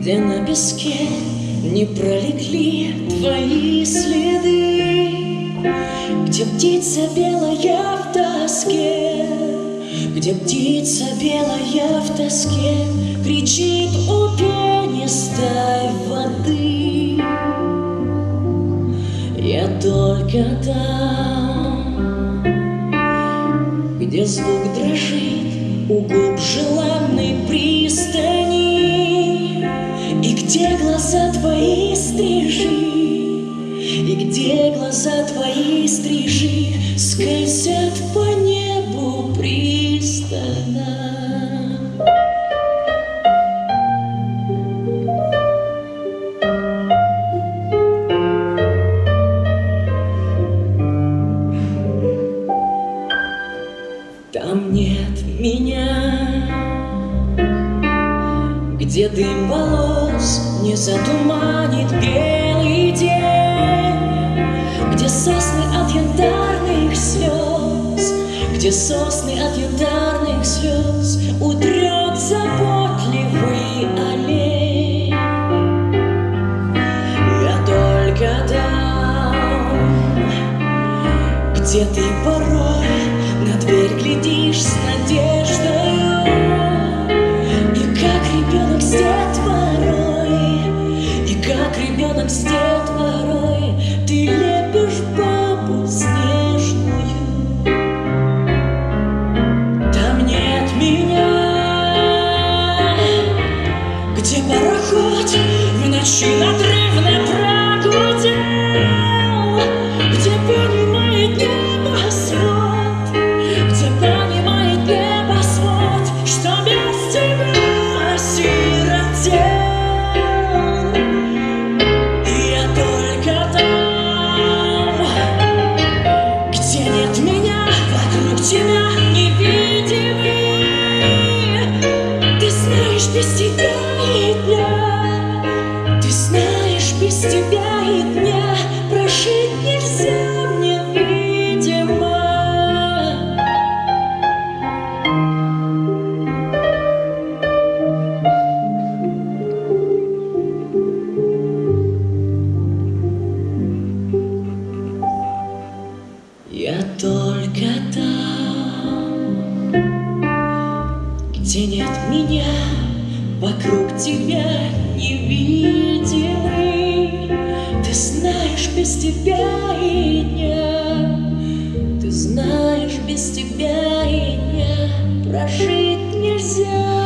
где на песке не пролегли твои следы, где птица белая в тоске, где птица белая в тоске кричит у пенистой воды. Я только там, где звук дрожит у губ желанной пристани, и где глаза твои стрижи, и где глаза твои стрижи скользят по небу пристально. Там нет меня, где дым волос не затуманит белый день, где сосны от янтарных слез, где сосны от янтарных слез утрет заботливый олень. Я только там, где ты порой на дверь глядишь с надеждою, и как ребенок с детворой, и как ребенок с детворой ты лепишь бабу снежную. Там нет меня, где пароход в ночи надрывно прогудел, где понимает небосвод, где понимает небосвод, что без тебя осиротел. И я только там, где нет меня, вокруг тебя невидимый. Ты знаешь, без тебя и дня, ты знаешь, без тебя и дня прожить нельзя мне, видимо. Я только там, где нет меня, вокруг тебя невидимый. Ты знаешь, без тебя и дня, ты знаешь, без тебя и дня прожить нельзя.